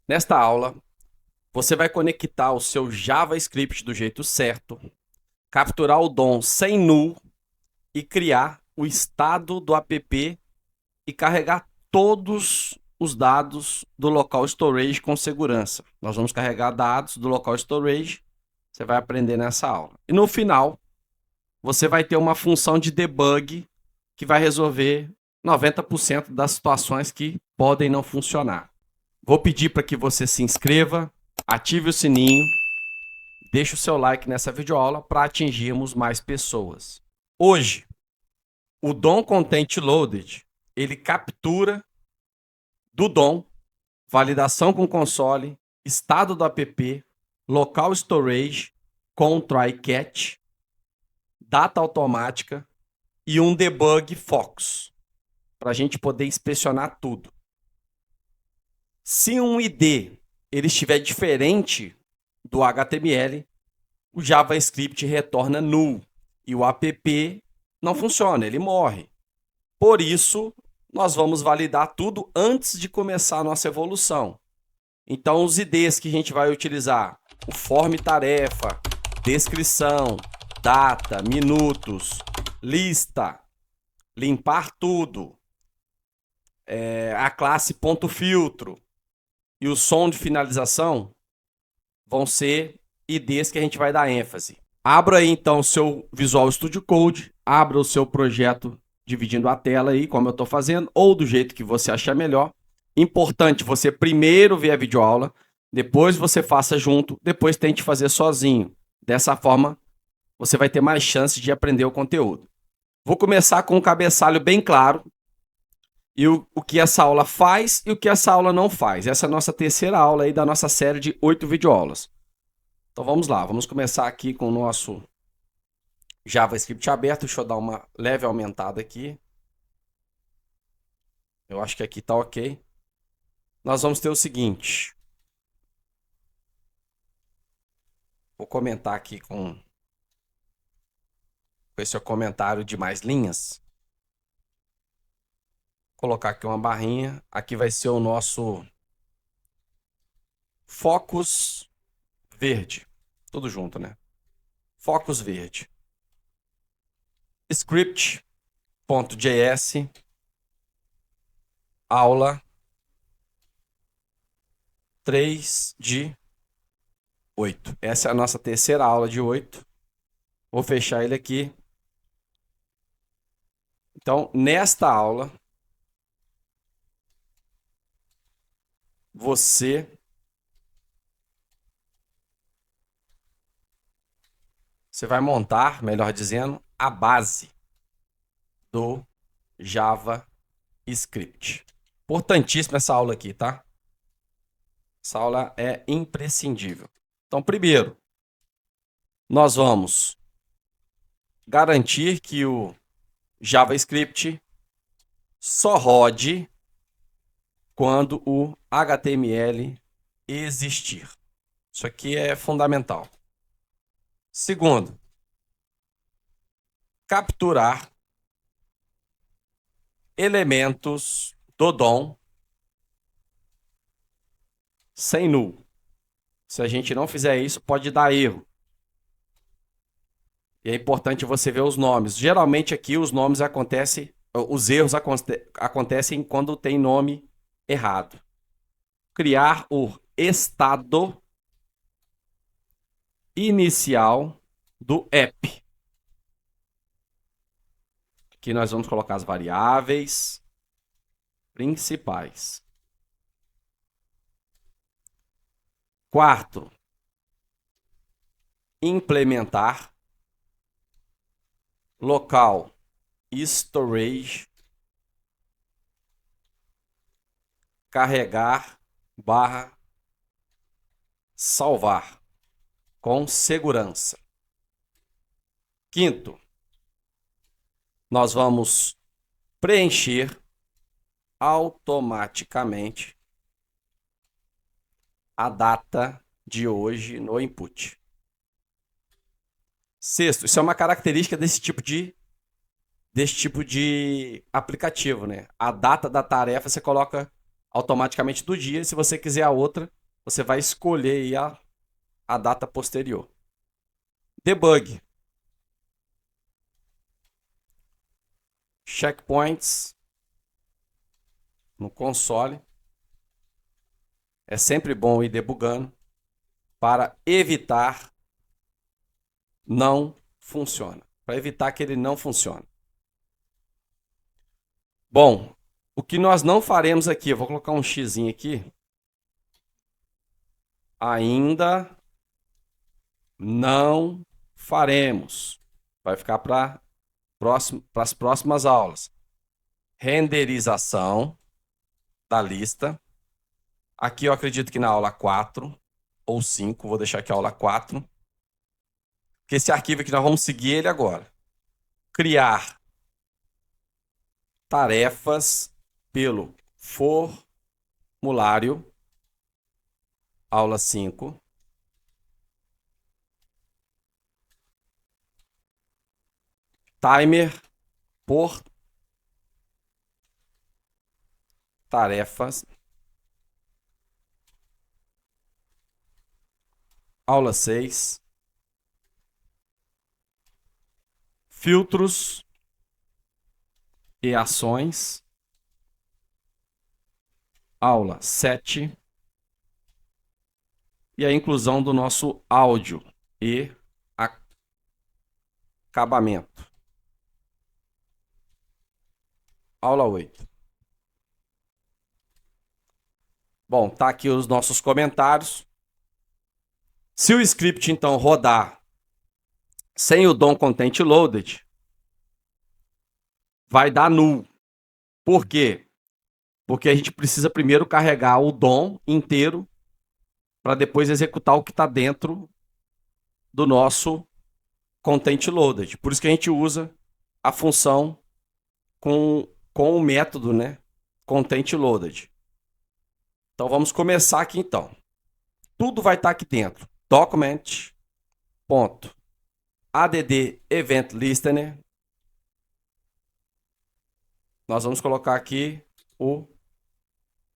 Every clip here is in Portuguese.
Nesta aula, você vai conectar o seu JavaScript do jeito certo, capturar o DOM sem null e criar o estado do app e carregar todos os dados do local storage com segurança. Nós vamos carregar dados do local storage, você vai aprender nessa aula. E no final, você vai ter uma função de debug que vai resolver 90% das situações que podem não funcionar. Vou pedir para que você se inscreva, ative o sininho, deixe o seu like nessa videoaula para atingirmos mais pessoas. Hoje, o DOM Content Loaded, ele captura do DOM, validação com console, estado do app, local storage, com try catch, data automática e um debug focus, para a gente poder inspecionar tudo. Se um ID ele estiver diferente do HTML, o JavaScript retorna null e o app não funciona, ele morre. Por isso, nós vamos validar tudo antes de começar a nossa evolução. Então, os IDs que a gente vai utilizar, o form tarefa, descrição, data, minutos, lista, limpar tudo, a classe ponto filtro e o som de finalização vão ser IDs que a gente vai dar ênfase. Abra aí então o seu Visual Studio Code, abra o seu projeto dividindo a tela aí, como eu estou fazendo, ou do jeito que você achar melhor. Importante você primeiro ver a videoaula, depois você faça junto, depois tente fazer sozinho. Dessa forma, você vai ter mais chance de aprender o conteúdo. Vou começar com um cabeçalho bem claro, e o que essa aula faz e o que essa aula não faz. Essa é a nossa terceira aula aí da nossa série de 8 videoaulas. Então vamos lá, vamos começar aqui com o nosso JavaScript aberto. Deixa eu dar uma leve aumentada aqui. Eu acho que aqui tá ok. Nós vamos ter o seguinte. Vou comentar aqui com esse comentário de mais linhas. Vou colocar aqui uma barrinha. Aqui vai ser o nosso Focus verde. Tudo junto, né? Focus verde. Script.js aula 3 de 8. Essa é a nossa terceira aula de 8. Vou fechar ele aqui. Então, nesta aula, você vai montar, melhor dizendo, a base do JavaScript. Importantíssima essa aula aqui, tá? Essa aula é imprescindível. Então, primeiro, nós vamos garantir que o JavaScript só rode quando o HTML existir. Isso aqui é fundamental. Segundo, capturar elementos do DOM sem null. Se a gente não fizer isso, pode dar erro. E é importante você ver os nomes. Geralmente aqui os nomes acontecem, os erros acontecem quando tem nome errado. Criar o estado inicial do app. Aqui nós vamos colocar as variáveis principais. Quarto, implementar local storage, carregar barra salvar com segurança. Quinto, nós vamos preencher automaticamente a data de hoje no input. Sexto, isso é uma característica desse tipo de aplicativo, né? A data da tarefa você coloca automaticamente do dia. E se você quiser a outra, você vai escolher aí a data posterior. Debug. Checkpoints no console. É sempre bom ir debugando para evitar não funciona. Para evitar que ele não funcione. Bom, o que nós não faremos aqui, eu vou colocar um xizinho aqui. Ainda não faremos. Vai ficar para as próximas aulas. Renderização da lista. Aqui eu acredito que na aula 4 ou 5, vou deixar aqui a aula 4. Porque esse arquivo aqui nós vamos seguir ele agora. Criar tarefas pelo formulário. Aula 5. Timer por tarefas. Aula 6. Filtros e ações. Aula 7. E a inclusão do nosso áudio e acabamento. Aula 8. Bom, tá aqui os nossos comentários. Se o script, então, rodar sem o DOM Content Loaded, vai dar null. Por quê? Porque a gente precisa primeiro carregar o DOM inteiro para depois executar o que está dentro do nosso Content Loaded. Por isso que a gente usa a função com o método, né? Content Loaded. Então vamos começar aqui então. Tudo vai estar aqui dentro. Document.add Event Listener. Nós vamos colocar aqui o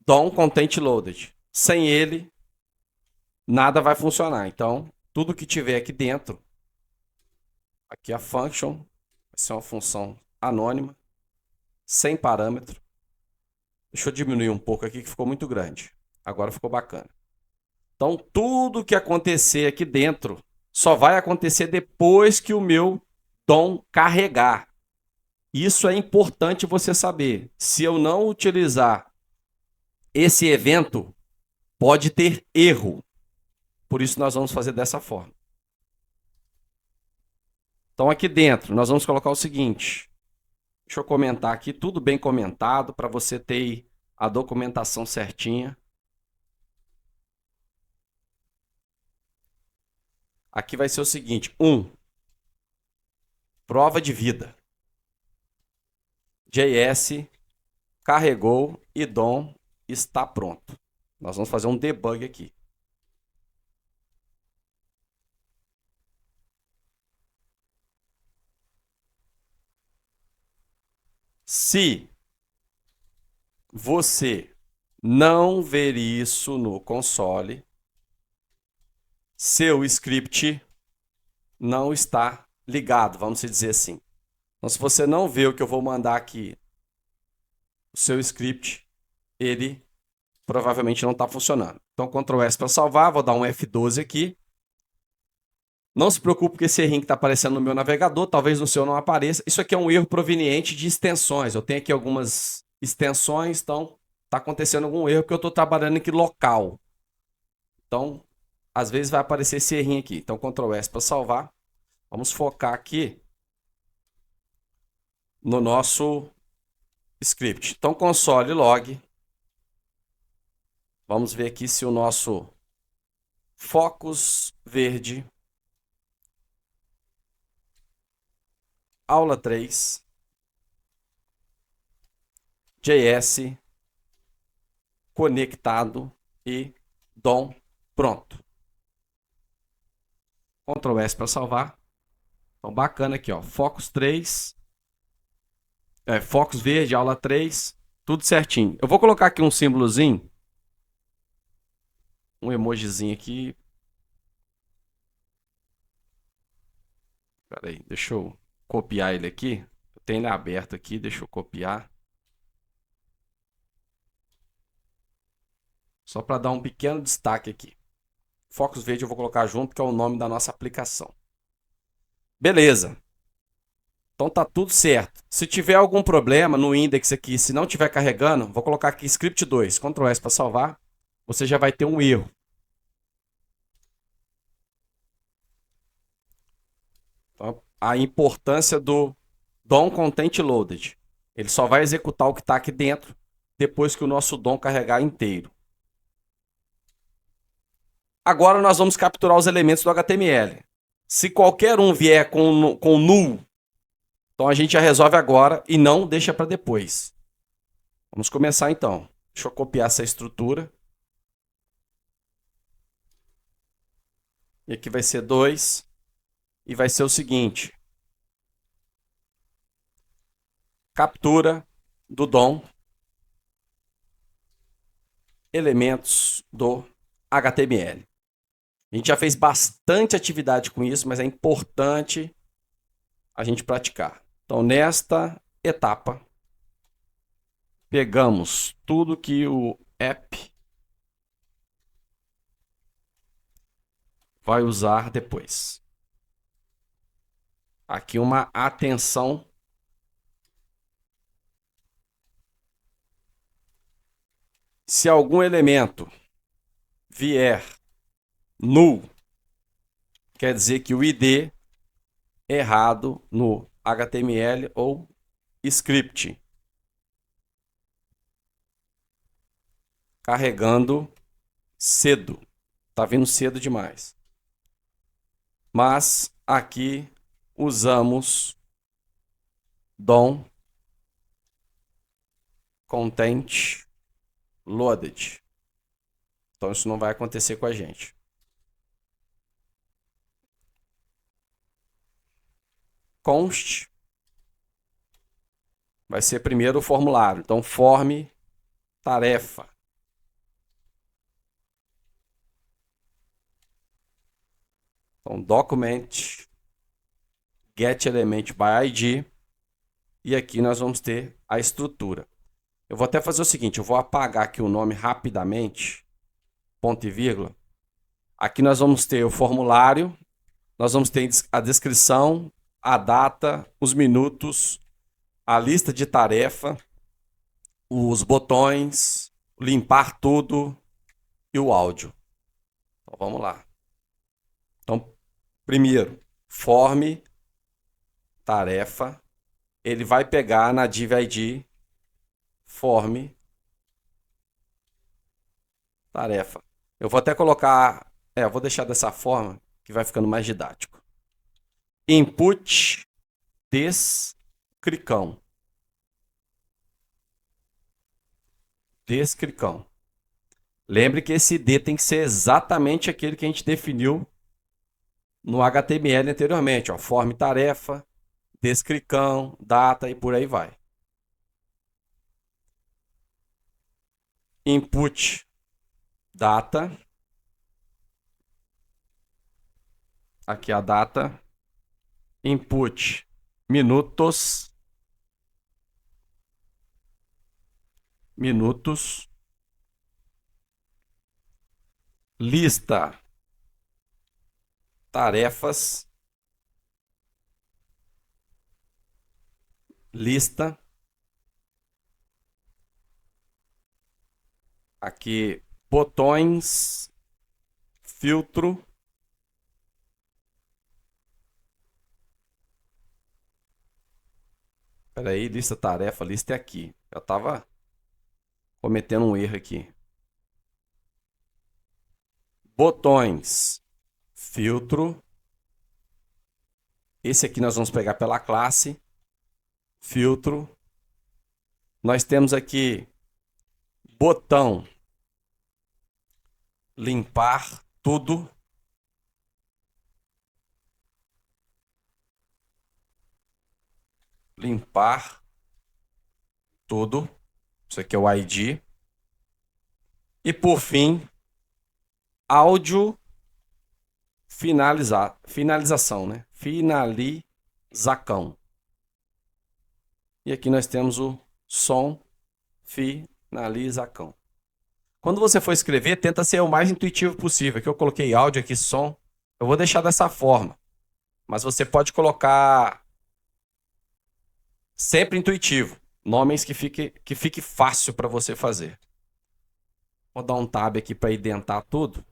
DOM Content Loaded. Sem ele, nada vai funcionar. Então, tudo que tiver aqui dentro, aqui a function, vai ser uma função anônima, sem parâmetro. Deixa eu diminuir um pouco aqui que ficou muito grande. Agora ficou bacana. Então, tudo que acontecer aqui dentro só vai acontecer depois que o meu DOM carregar. Isso é importante você saber. Se eu não utilizar esse evento, pode ter erro. Por isso nós vamos fazer dessa forma. Então, aqui dentro, nós vamos colocar o seguinte. Deixa eu comentar aqui, tudo bem comentado, para você ter a documentação certinha. Aqui vai ser o seguinte, 1. Prova de vida. JS carregou e DOM está pronto. Nós vamos fazer um debug aqui. Se você não ver isso no console, seu script não está ligado, vamos dizer assim. Então, se você não vê o que eu vou mandar aqui, o seu script, ele provavelmente não está funcionando. Então, Ctrl S para salvar, vou dar um F12 aqui. Não se preocupe com esse errinho que está aparecendo no meu navegador, talvez no seu não apareça. Isso aqui é um erro proveniente de extensões. Eu tenho aqui algumas extensões, então está acontecendo algum erro porque eu estou trabalhando aqui local. Então, às vezes vai aparecer esse errinho aqui. Então, Ctrl S para salvar. Vamos focar aqui no nosso script. Então, console log. Vamos ver aqui se o nosso Focus verde, aula 3, JS, conectado e DOM pronto. Ctrl S para salvar. Então, bacana aqui, ó. Focus 3, Focus verde, aula 3, Tudo certinho. Eu vou colocar aqui um símbolozinho, um emojizinho aqui. Pera aí, deixa eu copiar ele aqui. Eu tenho ele aberto aqui, deixa eu copiar. Só para dar um pequeno destaque aqui. Focus Verde eu vou colocar junto, que é o nome da nossa aplicação. Beleza. Então tá tudo certo. Se tiver algum problema no index aqui, se não estiver carregando, vou colocar aqui script 2, Ctrl S para salvar. Você já vai ter um erro. Então, a importância do DOM Content Loaded. Ele só vai executar o que está aqui dentro depois que o nosso DOM carregar inteiro. Agora nós vamos capturar os elementos do HTML. Se qualquer um vier com null, então a gente já resolve agora e não deixa para depois. Vamos começar então. Deixa eu copiar essa estrutura. E aqui vai ser 2. E vai ser o seguinte. Captura do DOM. Elementos do HTML. A gente já fez bastante atividade com isso, mas é importante a gente praticar. Então, nesta etapa, pegamos tudo que o app vai usar depois. Aqui uma atenção. Se algum elemento vier null, quer dizer que o ID é errado no HTML ou script. Carregando cedo. Tá vindo cedo demais. Mas aqui usamos DOM Content Loaded. Então isso não vai acontecer com a gente. Const vai ser primeiro o formulário. Então form tarefa. Então document get element by ID. E aqui nós vamos ter a estrutura. Eu vou até fazer o seguinte, eu vou apagar aqui o nome rapidamente, ponto e vírgula. Aqui nós vamos ter o formulário, nós vamos ter a descrição, a data, os minutos, a lista de tarefa, os botões, limpar tudo e o áudio. Então vamos lá. Então, primeiro, form tarefa, ele vai pegar na div ID form tarefa. Eu vou até colocar, eu vou deixar dessa forma que vai ficando mais didático. Input descricão. Descricão. Lembre que esse ID tem que ser exatamente aquele que a gente definiu no HTML anteriormente, ó, form tarefa, descricão, data e por aí vai. Input data. Aqui a data. Input minutos. Minutos. Lista tarefas. Lista. Aqui botões. Filtro. Espera aí, lista tarefa, lista é aqui. Eu estava cometendo um erro aqui. Botões. Filtro. Esse aqui nós vamos pegar pela classe. Filtro. Nós temos aqui botão. Limpar tudo. Limpar tudo. Isso aqui é o ID. E por fim, áudio finalização, né? Finalizacão. E aqui nós temos o som finalizacão. Quando você for escrever, tenta ser o mais intuitivo possível. Aqui eu coloquei áudio, aqui som. Eu vou deixar dessa forma. Mas você pode colocar sempre intuitivo. Nomes que fique fácil para você fazer. Vou dar um tab aqui para identar tudo.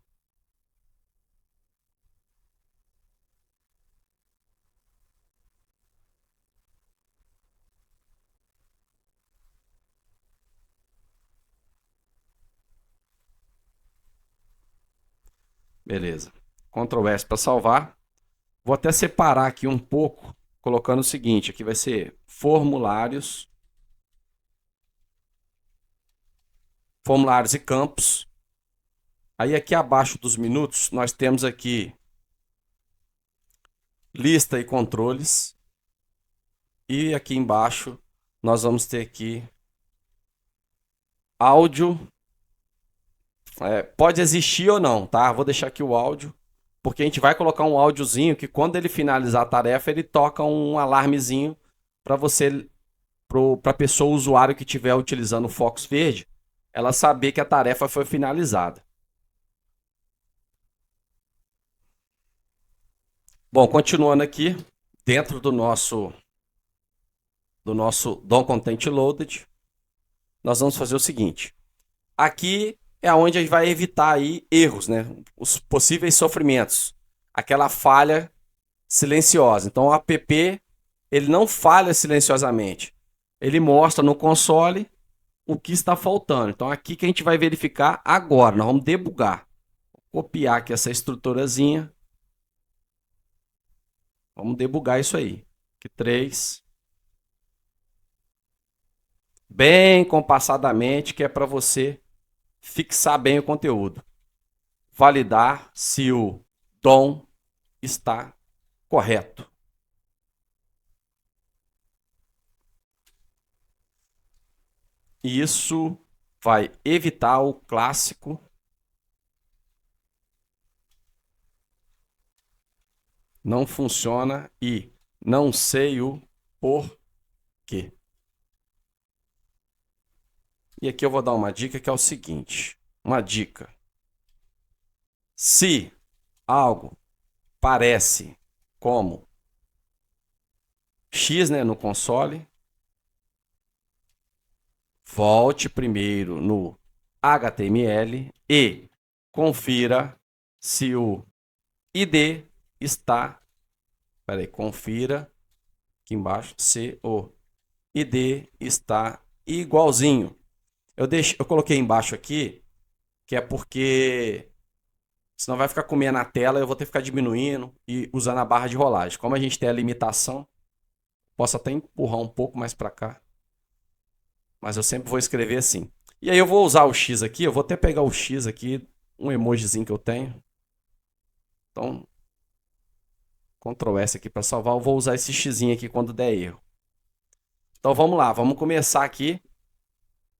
Beleza. Ctrl S para salvar. Vou até separar aqui um pouco, colocando o seguinte, aqui vai ser formulários e campos. Aí aqui abaixo dos minutos, nós temos aqui lista e controles. E aqui embaixo, nós vamos ter aqui áudio. Pode existir ou não, tá? Vou deixar aqui o áudio, porque a gente vai colocar um áudiozinho que quando ele finalizar a tarefa, ele toca um alarmezinho para você, para a pessoa, o usuário que estiver utilizando o Fox Verde, ela saber que a tarefa foi finalizada. Bom, continuando aqui, dentro do nosso DOM Content Loaded, nós vamos fazer o seguinte. Aqui é onde a gente vai evitar aí erros, né? Os possíveis sofrimentos. Aquela falha silenciosa. Então o app, ele não falha silenciosamente. Ele mostra no console o que está faltando. Então aqui que a gente vai verificar agora. Nós vamos debugar. Vou copiar aqui essa estruturazinha. Vamos debugar isso aí. Aqui 3. Bem compassadamente, que é para você fixar bem o conteúdo. Validar se o DOM está correto. Isso vai evitar o clássico não funciona e não sei o porquê. E aqui eu vou dar uma dica que é o seguinte. Uma dica. Se algo parece como X, né, no console, volte primeiro no HTML e confira se o ID está... confira aqui embaixo se o ID está igualzinho. Eu coloquei embaixo aqui, que é porque senão vai ficar comendo na tela, eu vou ter que ficar diminuindo e usando a barra de rolagem. Como a gente tem a limitação, posso até empurrar um pouco mais para cá, mas eu sempre vou escrever assim. E aí eu vou usar o X aqui, eu vou até pegar o X aqui, um emojizinho que eu tenho. Então, Ctrl S aqui para salvar, eu vou usar esse Xzinho aqui quando der erro. Então vamos lá, vamos começar aqui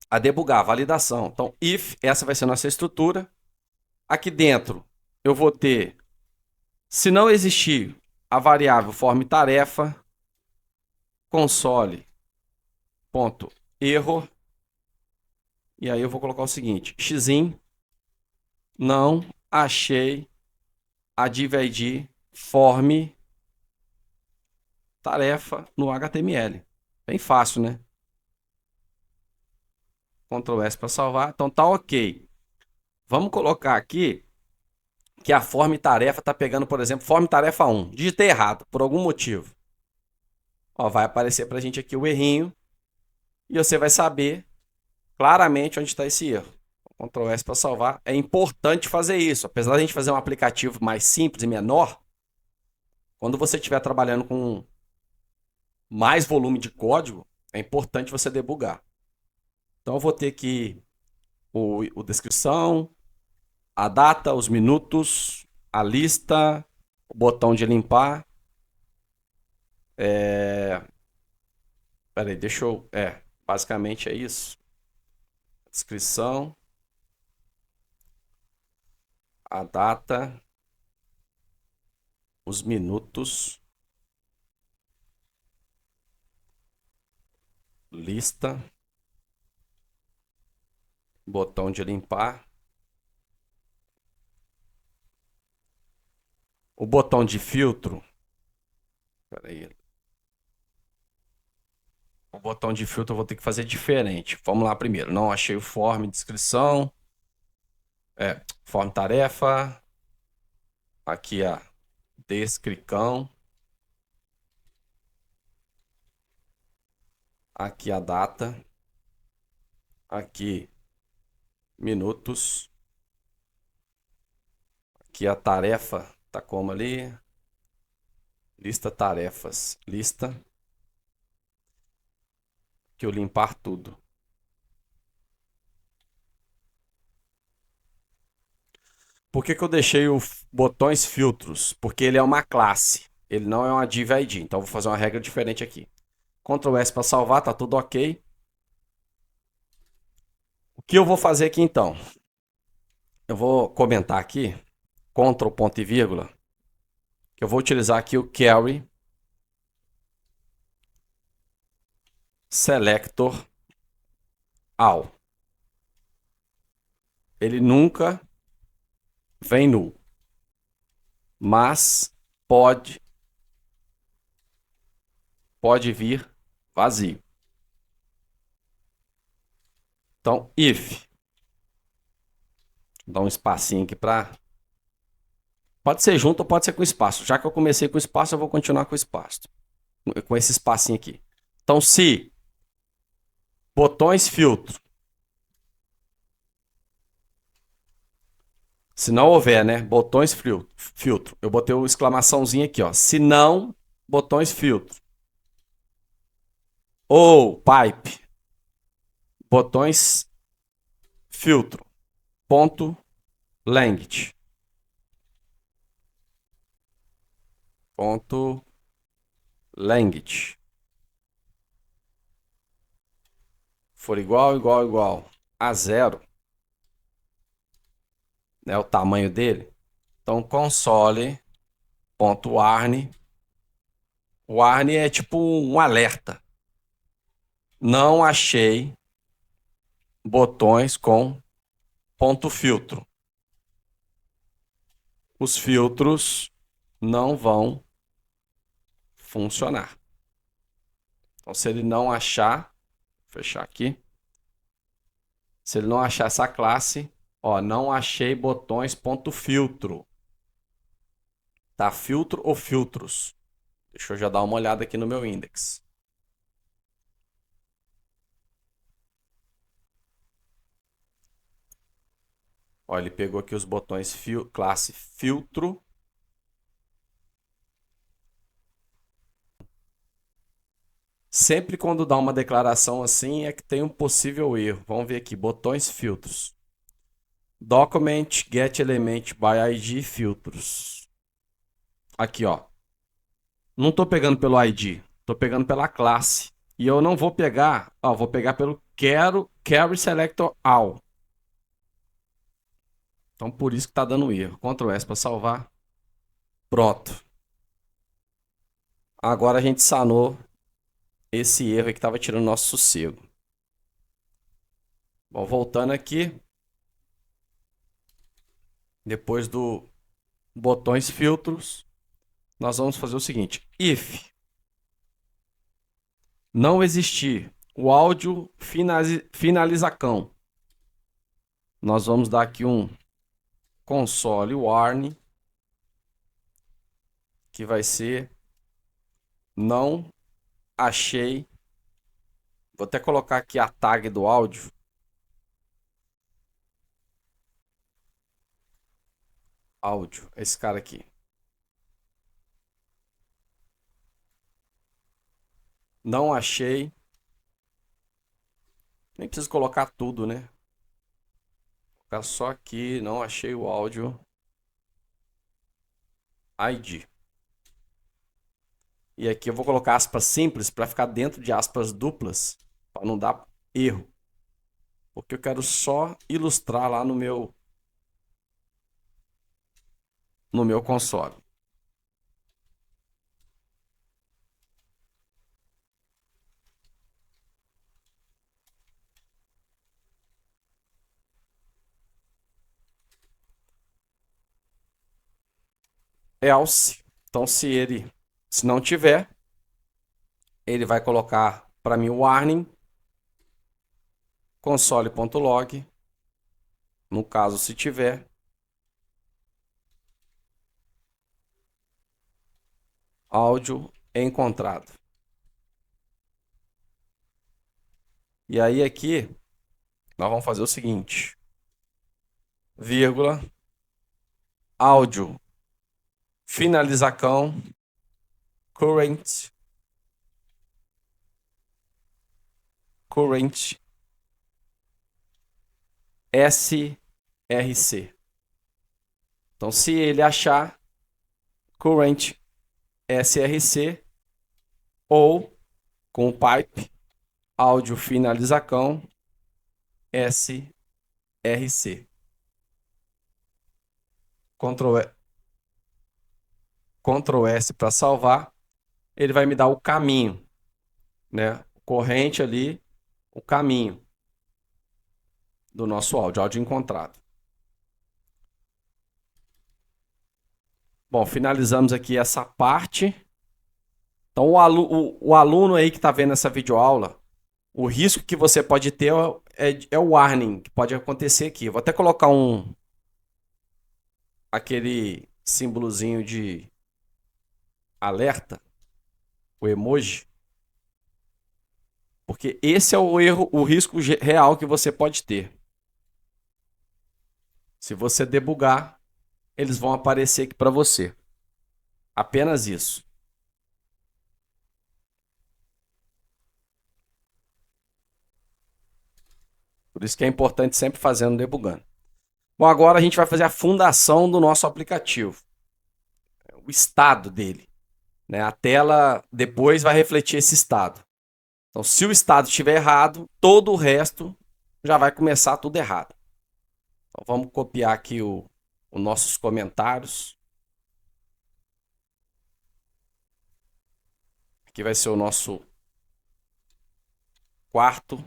a debugar, validação. Então, if, essa vai ser a nossa estrutura. Aqui dentro, eu vou ter, se não existir a variável form tarefa, console.error, e aí eu vou colocar o seguinte, xin, não achei a div form tarefa no HTML. Bem fácil, né? Ctrl S para salvar. Então tá ok. Vamos colocar aqui que a form tarefa está pegando, por exemplo, form tarefa 1. Digitei errado, por algum motivo. Ó, vai aparecer para a gente aqui o errinho. E você vai saber claramente onde está esse erro. Ctrl S para salvar. É importante fazer isso. Apesar da gente fazer um aplicativo mais simples e menor, quando você estiver trabalhando com mais volume de código, é importante você debugar. Então eu vou ter aqui o descrição, a data, os minutos, a lista, o botão de limpar. Peraí, deixa eu... basicamente é isso. descrição, a data, os minutos, lista, botão de limpar, o botão de filtro. Espera aí. O botão de filtro eu vou ter que fazer diferente. Vamos lá primeiro. Não achei o form descrição. Form tarefa. Aqui a descrição. Aqui a data. Aqui minutos. Aqui a tarefa. Tá como ali? Lista tarefas. Lista. Que eu limpar tudo. Por que eu deixei o botões filtros? Porque ele é uma classe. Ele não é uma div ID. Então eu vou fazer uma regra diferente aqui. Ctrl S para salvar, tá tudo ok. O que eu vou fazer aqui então? Eu vou comentar aqui, Ctrl ponto e vírgula, que eu vou utilizar aqui o carry selector all. Ele nunca vem null, mas pode vir vazio. Então, if, dá um espacinho aqui para... Pode ser junto ou pode ser com espaço. Já que eu comecei com espaço, eu vou continuar com espaço. Com esse espacinho aqui. Então, se botões filtro, se não houver, né? Botões filtro. Eu botei o exclamaçãozinho aqui, ó. Se não, botões filtro. Ou pipe. Botões filtro. Ponto length. Ponto length. For igual a 0. Né, o tamanho dele. Então, console.warn. Warn é tipo um alerta. Não achei botões com ponto filtro. Os filtros não vão funcionar. Então, se ele não achar, vou fechar aqui. Se ele não achar essa classe, ó, não achei botões ponto filtro. Tá filtro ou filtros? Deixa eu já dar uma olhada aqui no meu index. Ó, ele pegou aqui os botões classe filtro. Sempre quando dá uma declaração assim é que tem um possível erro. Vamos ver aqui, botões filtros. Document get element by ID filtros. Aqui, ó. Não estou pegando pelo ID, estou pegando pela classe. E eu não vou pegar, ó, vou pegar pelo carry selector all. Então por isso que está dando erro. Ctrl S para salvar. Pronto. Agora a gente sanou esse erro aí que estava tirando nosso sossego. Bom, voltando aqui. Depois do botões filtros, nós vamos fazer o seguinte. If não existir o áudio finalizacão, nós vamos dar aqui um console warn, que vai ser não achei. Vou até colocar aqui a tag do áudio. Áudio, esse cara aqui. Não achei. Nem preciso colocar tudo, né? Vou colocar só aqui, não achei o áudio ID. E aqui eu vou colocar aspas simples para ficar dentro de aspas duplas, para não dar erro. porque eu quero só ilustrar lá no meu console. Else, então se não tiver, ele vai colocar para mim o warning console.log, no caso se tiver, áudio encontrado. E aí aqui nós vamos fazer o seguinte, vírgula, áudio, finalização, current SRC. Então, se ele achar current SRC ou com o pipe áudio finalização SRC. Ctrl S para salvar, ele vai me dar o caminho, né? Corrente ali, o caminho do nosso áudio encontrado. Bom, finalizamos aqui essa parte. Então, o aluno aí que está vendo essa videoaula, o risco que você pode ter é o warning que pode acontecer aqui. Eu vou até colocar aquele símbolozinho de alerta, o emoji, porque esse é o erro, o risco real que você pode ter. Se você debugar, eles vão aparecer aqui para você. Apenas isso. Por isso que é importante sempre fazendo debugando. Bom, agora a gente vai fazer a fundação do nosso aplicativo. O estado dele, né? A tela depois vai refletir esse estado. Então, se o estado estiver errado, todo o resto já vai começar tudo errado. Então, vamos copiar aqui os nossos comentários. Aqui vai ser o nosso quarto.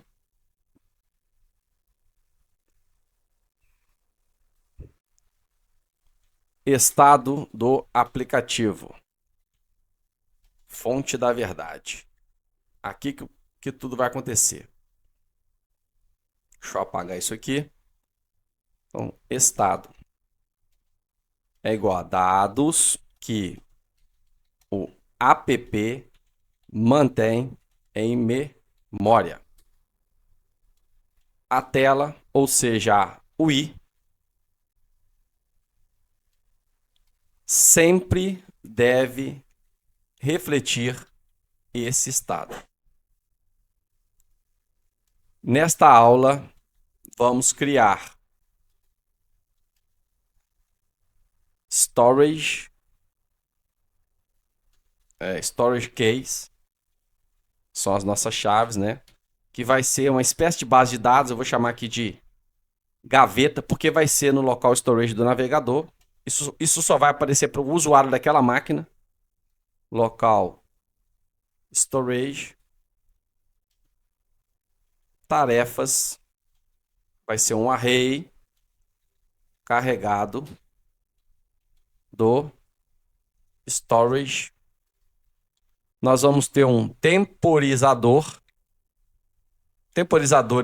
Estado do aplicativo. Fonte da verdade. Aqui que tudo vai acontecer. Deixa eu apagar isso aqui. Então, estado é igual a dados que o app mantém em memória. A tela, ou seja, a UI, sempre deve refletir esse estado. Nesta aula, vamos criar storage case, são as nossas chaves, né? Que vai ser uma espécie de base de dados, eu vou chamar aqui de gaveta, porque vai ser no local storage do navegador. Isso só vai aparecer para o usuário daquela máquina. Local storage, tarefas, vai ser um array carregado do storage. Nós vamos ter um temporizadores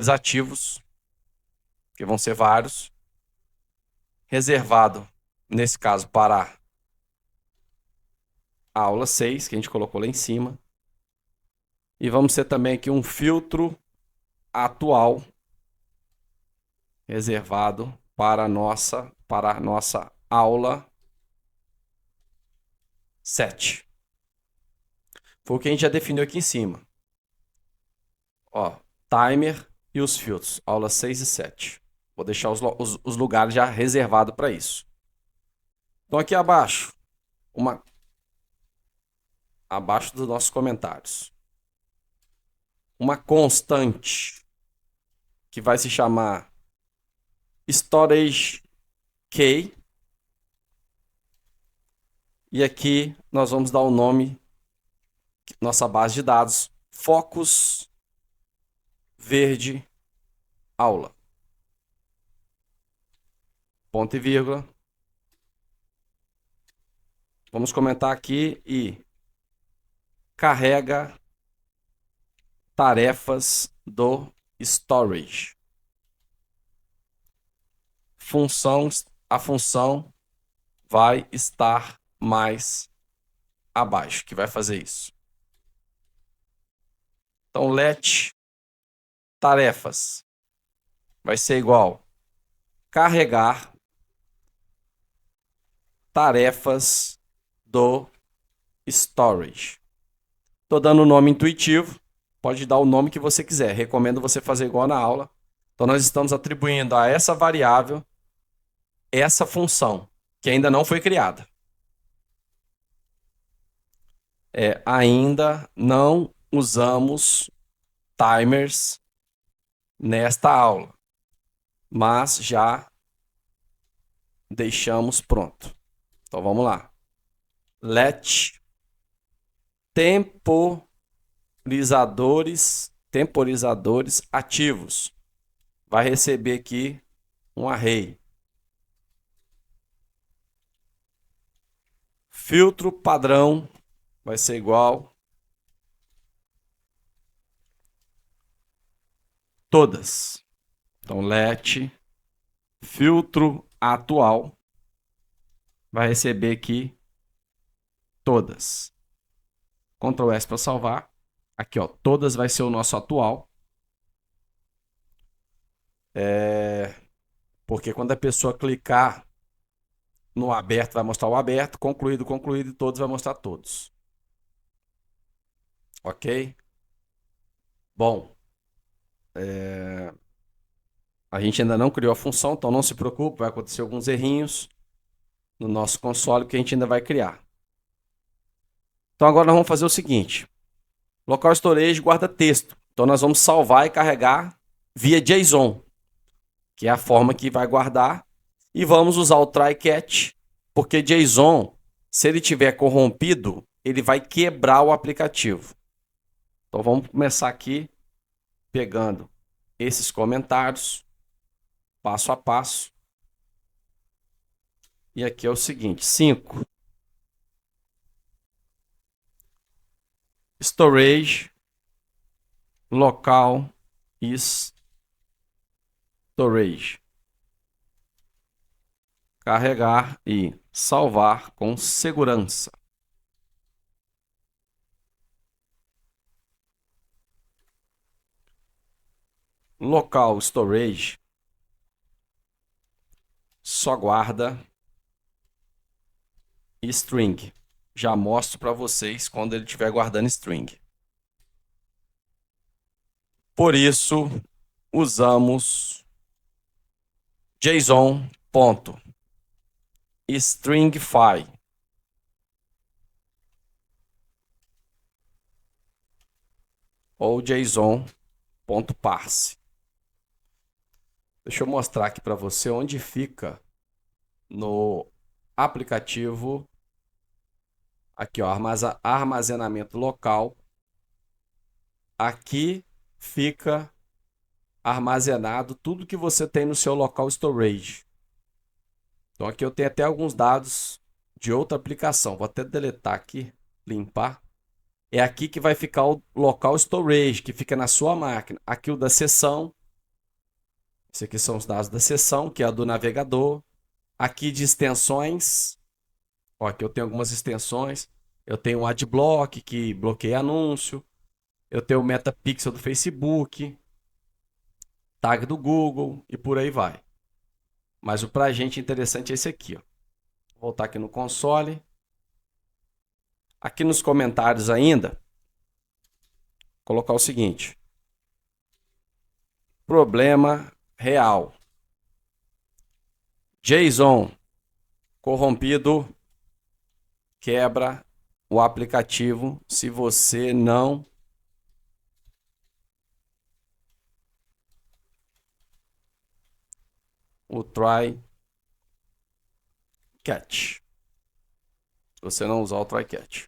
ativos, que vão ser vários, reservado, nesse caso, para a aula 6, que a gente colocou lá em cima. E vamos ter também aqui um filtro atual, reservado para a nossa aula 7. Foi o que a gente já definiu aqui em cima. Ó, timer e os filtros, aula 6 e 7. Vou deixar os lugares já reservados para isso. Então aqui abaixo, abaixo dos nossos comentários, uma constante que vai se chamar Storage Key. E aqui nós vamos dar o nome, nossa base de dados, Focus Verde Aula. Ponto e vírgula. Vamos comentar aqui e carrega tarefas do storage. A função vai estar mais abaixo, que vai fazer isso. Então, let tarefas vai ser igual carregar tarefas do storage. Estou dando o nome intuitivo, pode dar o nome que você quiser. Recomendo você fazer igual na aula. Então, nós estamos atribuindo a essa variável essa função, que ainda não foi criada. Ainda não usamos timers nesta aula, mas já deixamos pronto. Então vamos lá. Let temporizadores ativos. Vai receber aqui um array. Filtro padrão vai ser igual todas. Então, let filtro atual vai receber aqui todas. Ctrl S para salvar. Aqui, ó, todas vai ser o nosso atual. Porque quando a pessoa clicar no aberto, vai mostrar o aberto, concluído, concluído, e todos vai mostrar todos. Ok? Bom, a gente ainda não criou a função, então não se preocupe, vai acontecer alguns errinhos no nosso console que a gente ainda vai criar. Então agora nós vamos fazer o seguinte. Local Storage guarda texto. Então nós vamos salvar e carregar via JSON, que é a forma que vai guardar. E vamos usar o try catch, porque JSON, se ele tiver corrompido, ele vai quebrar o aplicativo. Então vamos começar aqui pegando esses comentários, passo a passo. E aqui é o seguinte, 5. Storage, local storage. Carregar e salvar com segurança. Local storage só guarda string. Já mostro para vocês quando ele estiver guardando string. Por isso, usamos JSON.stringify. Ou JSON.parse. Deixa eu mostrar aqui para você onde fica no aplicativo. Aqui, ó, armazenamento local. Aqui fica armazenado tudo que você tem no seu local storage. Então aqui eu tenho até alguns dados de outra aplicação. Vou até deletar aqui, limpar. É aqui que vai ficar o local storage, que fica na sua máquina. Aqui o da sessão. Esse aqui são os dados da sessão, que é a do navegador. Aqui de extensões. Ó, aqui eu tenho algumas extensões. Eu tenho o Adblock, que bloqueia anúncio. Eu tenho o Metapixel do Facebook. Tag do Google e por aí vai. Mas o pra gente interessante é esse aqui. Ó. Vou voltar aqui no console. Aqui nos comentários ainda, colocar o seguinte. Problema real. JSON corrompido quebra o aplicativo se você não o try catch. Se você não usar o try catch.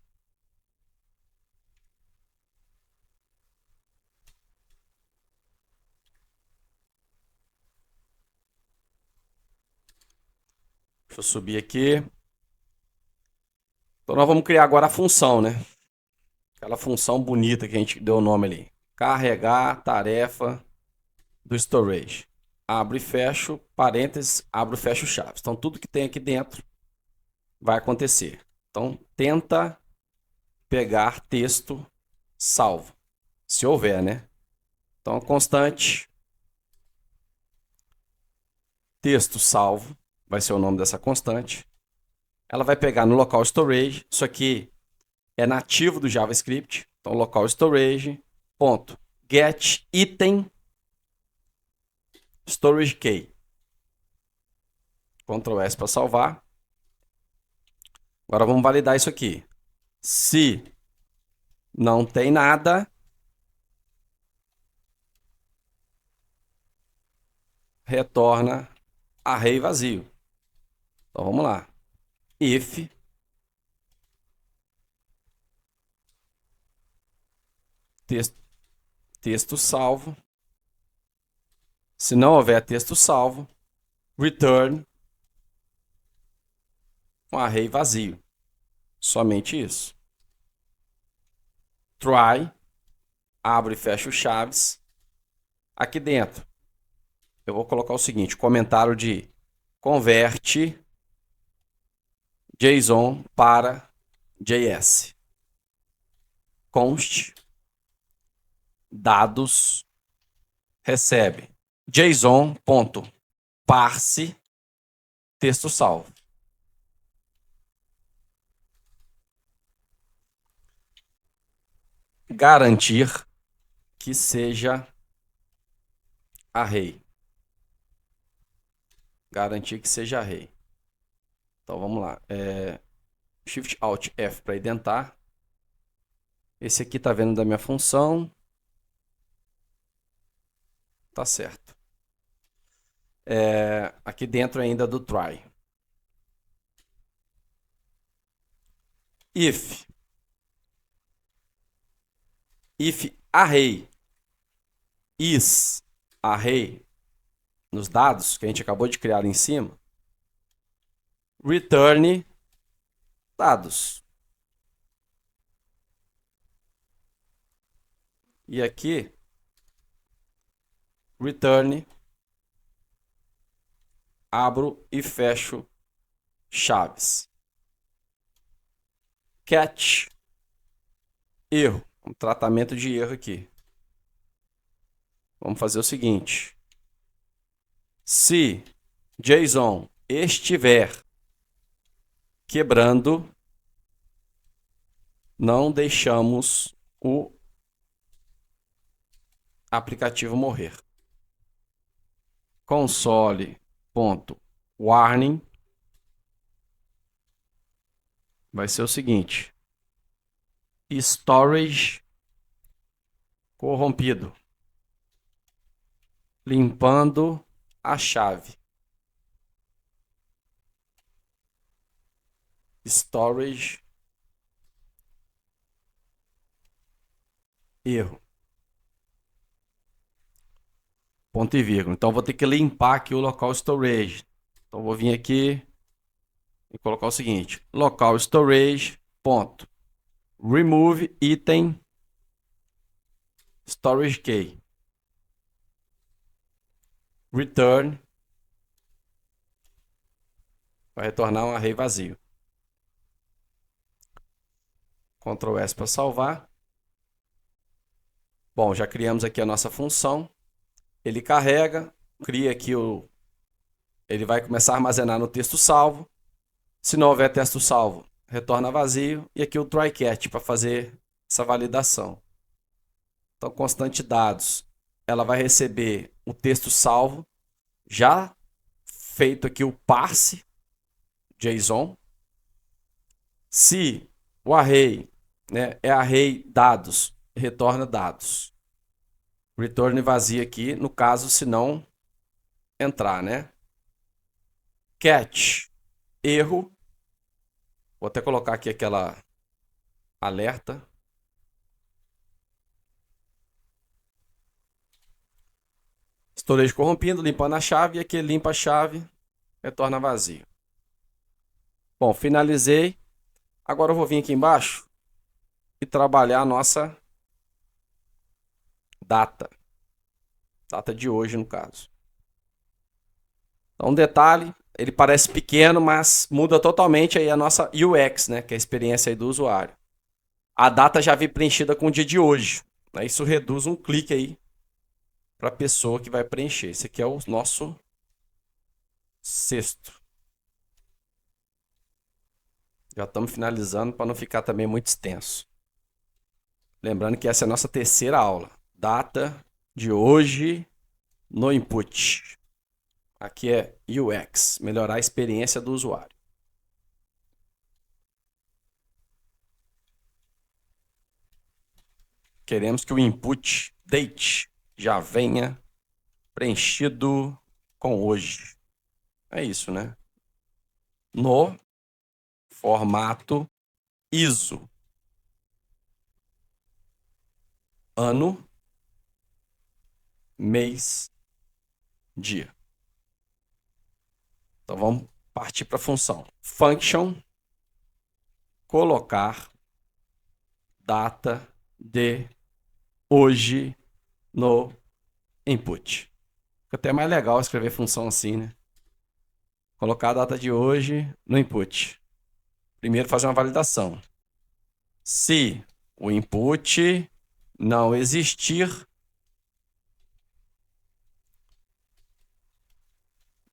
Deixa eu subir aqui. Então nós vamos criar agora a função, né? Aquela função bonita que a gente deu o nome ali. Carregar tarefa do storage. Abro e fecho, parênteses, abro e fecho chaves. Então tudo que tem aqui dentro vai acontecer. Então tenta pegar texto salvo. Se houver, né? Então a constante texto salvo vai ser o nome dessa constante. Ela vai pegar no local storage. Isso aqui é nativo do JavaScript. Então local storage ponto get item storage key. Ctrl S para salvar. Agora vamos validar isso aqui. Se não tem nada, retorna array vazio. Então vamos lá. If texto salvo. Se não houver texto salvo, return um array vazio. Somente isso. Try, abro e fecho chaves. Aqui dentro, eu vou colocar o seguinte, comentário de converte JSON para JS. Const dados recebe JSON.parse texto salvo. Garantir que seja array. Garantir que seja array. Então vamos lá. Shift Alt F para identar. Esse aqui está vendo da minha função. Tá certo. Aqui dentro ainda do try. If array is array nos dados que a gente acabou de criar em cima, return dados. E aqui, return, abro e fecho chaves. Catch, erro, um tratamento de erro aqui. Vamos fazer o seguinte. Se JSON estiver quebrando, não deixamos o aplicativo morrer. Console.warning vai ser o seguinte: storage corrompido, limpando a chave. Storage erro. Ponto e vírgula. Então vou ter que limpar aqui o local storage. Então vou vir aqui e colocar o seguinte: local storage ponto remove item storage key. Return vai retornar um array vazio. Ctrl S para salvar. Bom, já criamos aqui a nossa função. Ele carrega, cria aqui ele vai começar a armazenar no texto salvo. Se não houver texto salvo, retorna vazio. E aqui o try catch para fazer essa validação. Então, constante dados, ela vai receber o texto salvo, já feito aqui o parse JSON. Se o array, né, é array dados, retorna dados. Return vazio aqui, no caso, se não entrar, né? catch, erro. Vou até colocar aqui aquela alerta. Storage corrompido, limpando a chave, e aqui limpa a chave, retorna vazio. Bom, finalizei. Agora eu vou vir aqui embaixo e trabalhar a nossa data. Data de hoje, no caso. Então, um detalhe, ele parece pequeno, mas muda totalmente aí a nossa UX, né, que é a experiência aí do usuário. A data já vem preenchida com o dia de hoje. Né? Isso reduz um clique aí para a pessoa que vai preencher. Esse aqui é o nosso sexto. Já estamos finalizando para não ficar também muito extenso. Lembrando que essa é a nossa terceira aula. Data de hoje no input. Aqui é UX, melhorar a experiência do usuário. Queremos que o input date já venha preenchido com hoje. É isso, né? No formato ISO. Ano, mês, dia. Então vamos partir para a função. Function colocar data de hoje no input. Fica até mais legal escrever função assim, né? Colocar a data de hoje no input. Primeiro fazer uma validação. Se o input não existir,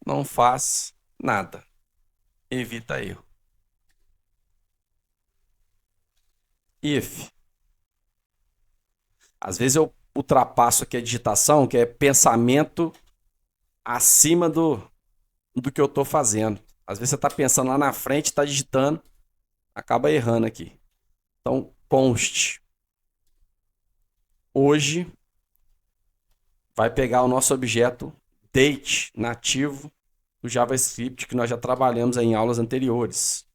não faz nada. Evita erro. If. Às vezes eu ultrapasso aqui a digitação, que é pensamento acima do que eu estou fazendo. Às vezes você está pensando lá na frente, está digitando, acaba errando aqui. Então, const. Hoje vai pegar o nosso objeto date nativo do JavaScript que nós já trabalhamos em aulas anteriores.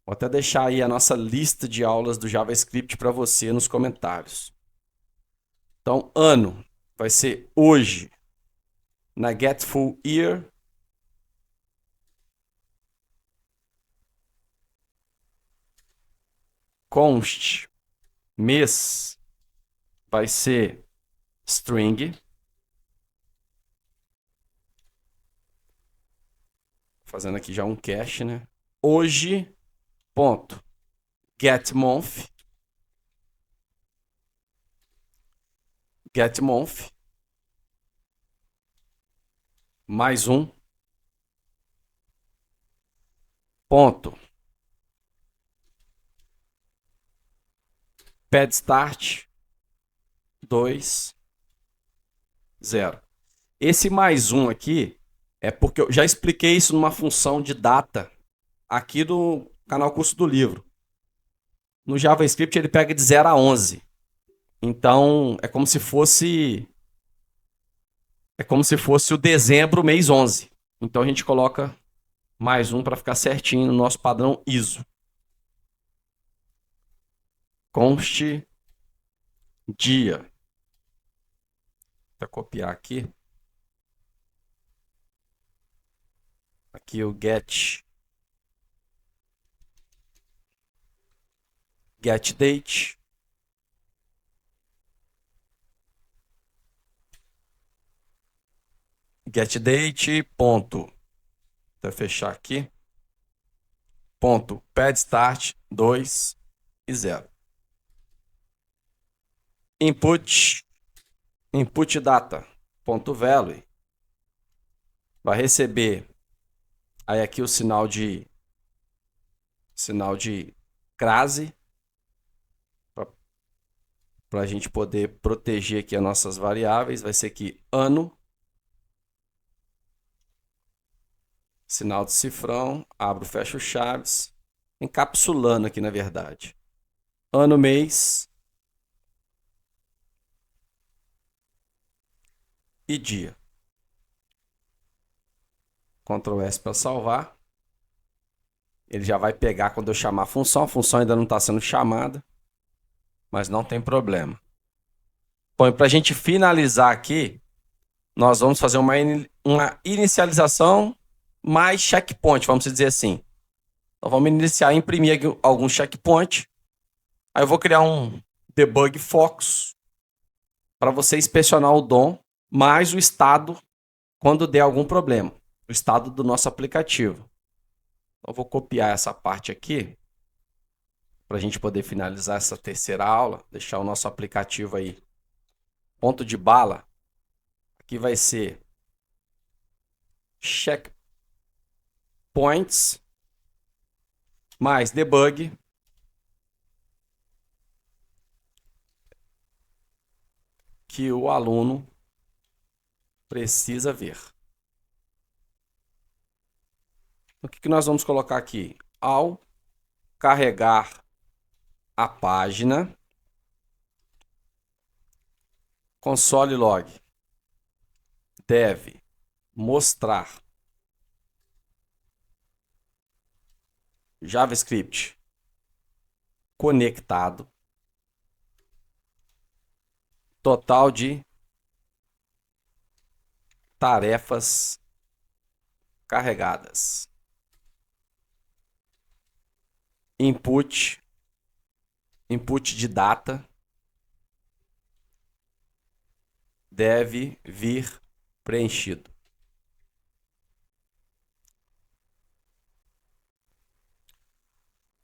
Vou até deixar aí a nossa lista de aulas do JavaScript para você nos comentários. Então, ano vai ser hoje. Na getFullYear, const mês vai ser string. Fazendo aqui já um cache, né? Hoje, ponto, getMonth. GetMonth. Mais um. Ponto. PadStart 2, 0. Esse mais um aqui é porque eu já expliquei isso numa função de data aqui do canal Curso do Livro. No JavaScript ele pega de 0 a 11. Então é como se fosse o dezembro mês 11. Então a gente coloca mais um para ficar certinho no nosso padrão ISO. Const dia. Vou copiar aqui. Aqui o get date. Get date, ponto. Vou fechar aqui. Ponto PadStart 2 e 0. Input data, ponto value. Vai receber aí aqui o sinal de crase para a gente poder proteger aqui as nossas variáveis. Vai ser aqui ano, sinal de cifrão, abro, fecho chaves, encapsulando aqui na verdade. Ano, mês e dia. Ctrl S para salvar. Ele já vai pegar quando eu chamar a função ainda não está sendo chamada, mas não tem problema. Bom, para a gente finalizar aqui, nós vamos fazer uma inicialização mais checkpoint, vamos dizer assim. Então vamos iniciar, imprimir aqui alguns checkpoint. Aí eu vou criar um debug focus para você inspecionar o DOM mais o estado quando der algum problema, o estado do nosso aplicativo. Então eu vou copiar essa parte aqui para a gente poder finalizar essa terceira aula, deixar o nosso aplicativo aí ponto de bala. Aqui vai ser checkpoints mais debug que o aluno precisa ver. O que nós vamos colocar aqui? Ao carregar a página, console log deve mostrar JavaScript conectado, total de tarefas carregadas. Input de data deve vir preenchido.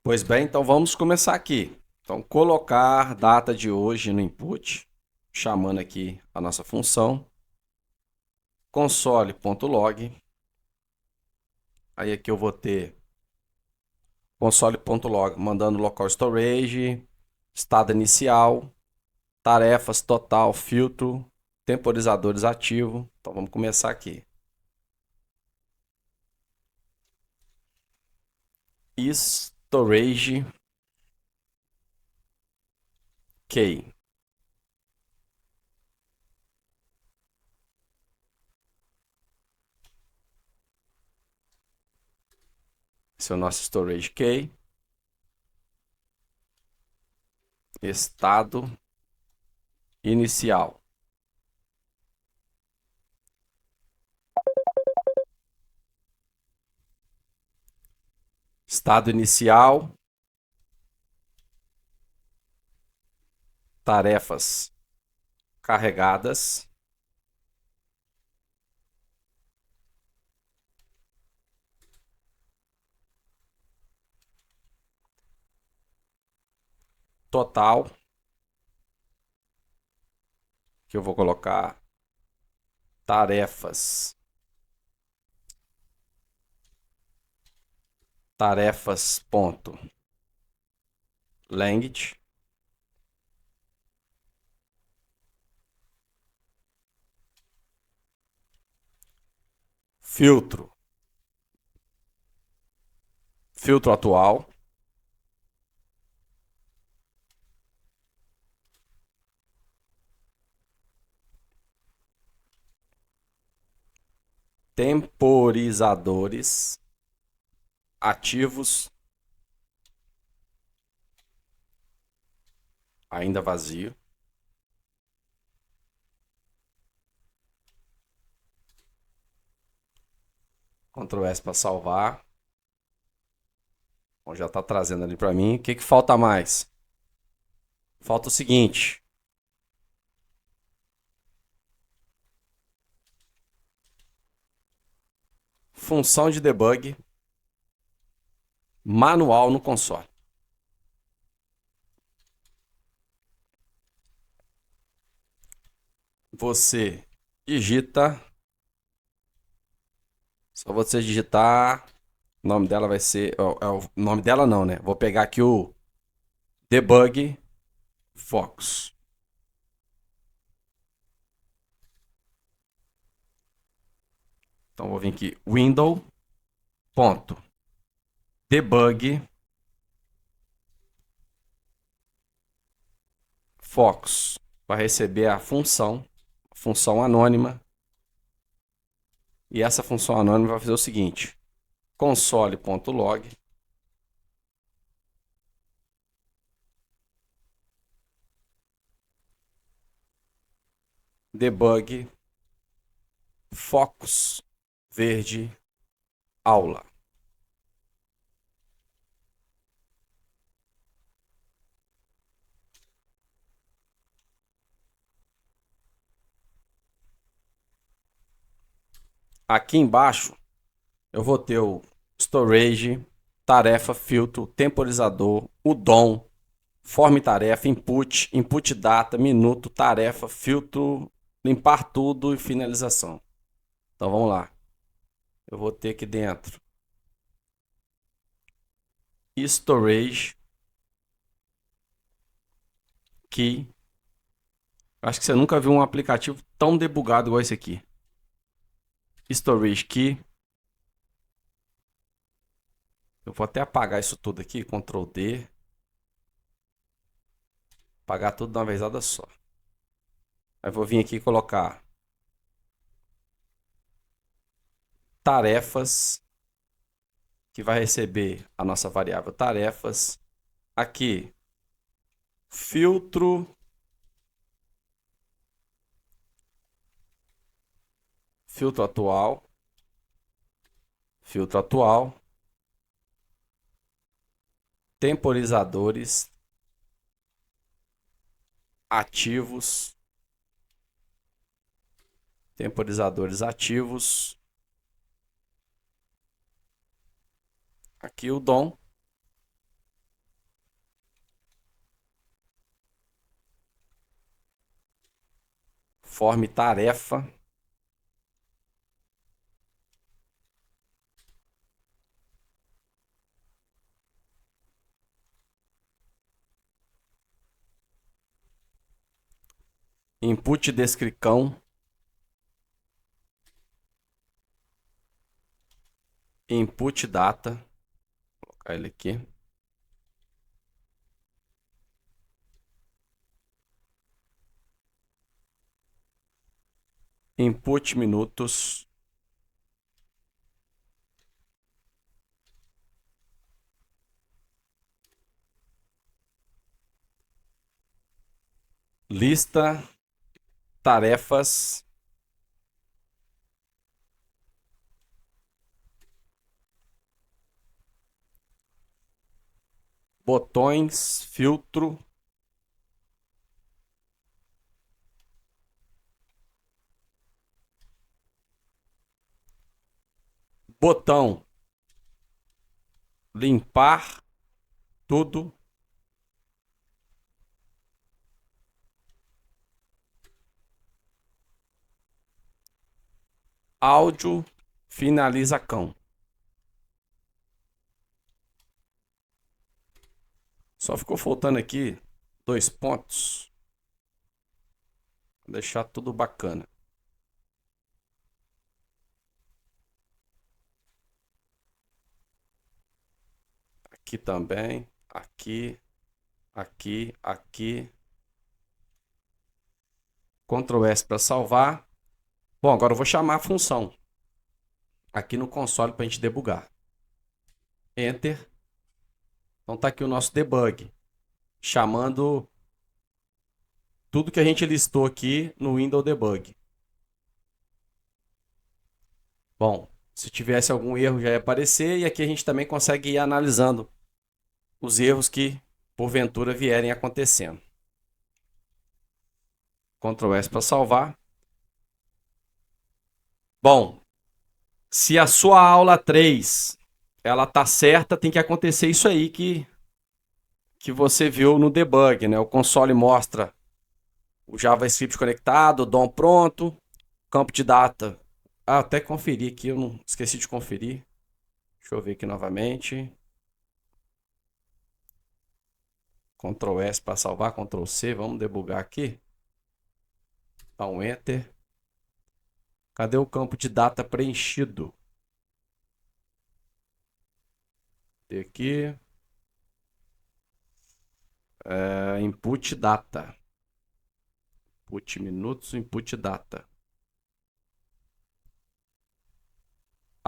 Pois bem, então vamos começar aqui. Então, colocar data de hoje no input, chamando aqui a nossa função console.log. Aí aqui eu vou ter console.log mandando local storage, estado inicial, tarefas total, filtro, temporizadores ativo. Então vamos começar aqui. Storage key. Esse é o nosso storage key. Estado inicial. Estado inicial. Tarefas carregadas. Total, que eu vou colocar tarefas ponto length, filtro atual, temporizadores ativos, ainda vazio. Ctrl S para salvar. Bom, já está trazendo ali para mim. O que falta mais? Falta o seguinte. Função de debug manual no console. Você digita. Só você digitar. O nome dela vai ser. O nome dela não, né? Vou pegar aqui o debug focus. Então vou vir aqui window ponto debug focus para receber a função anônima E essa função anônima vai fazer o seguinte: console.log debug focus verde aula. Aqui embaixo eu vou ter o storage, tarefa, filtro, temporizador, o DOM, forma e tarefa, input, input data, minuto, tarefa, filtro, limpar tudo e finalização. Então vamos lá. Eu vou ter aqui dentro storage key. Acho que você nunca viu um aplicativo tão debugado igual esse aqui. Storage key. Eu vou até apagar isso tudo aqui, Ctrl D. Apagar tudo de uma vezada só. Aí vou vir aqui e colocar tarefas, que vai receber a nossa variável tarefas. Aqui, filtro, filtro atual, temporizadores, ativos, aqui o DOM, forma e tarefa, input descricão, input data, vou colocar ele aqui, input minutos, lista, tarefas, botões, filtro, botão, limpar tudo, áudio, finaliza cão. Só ficou faltando aqui 2 pontos. Vou deixar tudo bacana. Aqui também, aqui, aqui. Ctrl S para salvar. Bom, agora eu vou chamar a função aqui no console para a gente debugar. Enter. Então tá aqui o nosso debug, chamando tudo que a gente listou aqui no Windows Debug. Bom, se tivesse algum erro já ia aparecer, e aqui a gente também consegue ir analisando os erros que porventura vierem acontecendo. Ctrl S para salvar. Bom, se a sua aula 3 ela tá certa, tem que acontecer isso aí que você viu no debug, né? O console mostra o JavaScript conectado, o DOM pronto, campo de data. Ah, até conferir aqui, eu não esqueci de conferir. Deixa eu ver aqui novamente. Ctrl S para salvar, Ctrl C, vamos debugar aqui. Dá um Enter. Cadê o campo de data preenchido? Aqui. Input data. Input minutos, input data.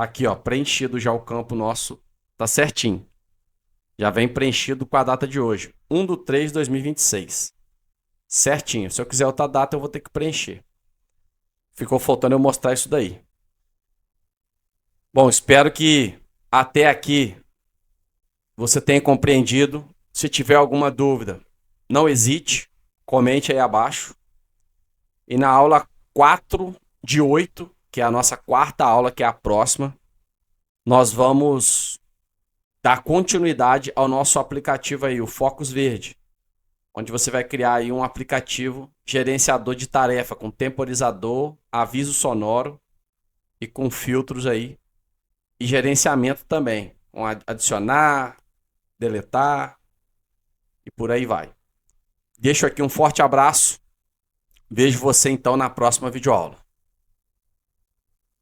Aqui, ó, preenchido já o campo nosso, tá certinho. Já vem preenchido com a data de hoje, 1/3/2026. Certinho. Se eu quiser outra data, eu vou ter que preencher. Ficou faltando eu mostrar isso daí. Bom, espero que até aqui você tenha compreendido. Se tiver alguma dúvida, não hesite, comente aí abaixo. E na aula 4 de 8, que é a nossa quarta aula, que é a próxima, nós vamos dar continuidade ao nosso aplicativo aí, o Focus Verde, onde você vai criar aí um aplicativo gerenciador de tarefa com temporizador, aviso sonoro e com filtros aí e gerenciamento também, com adicionar, deletar e por aí vai. Deixo aqui um forte abraço. Vejo você então na próxima videoaula.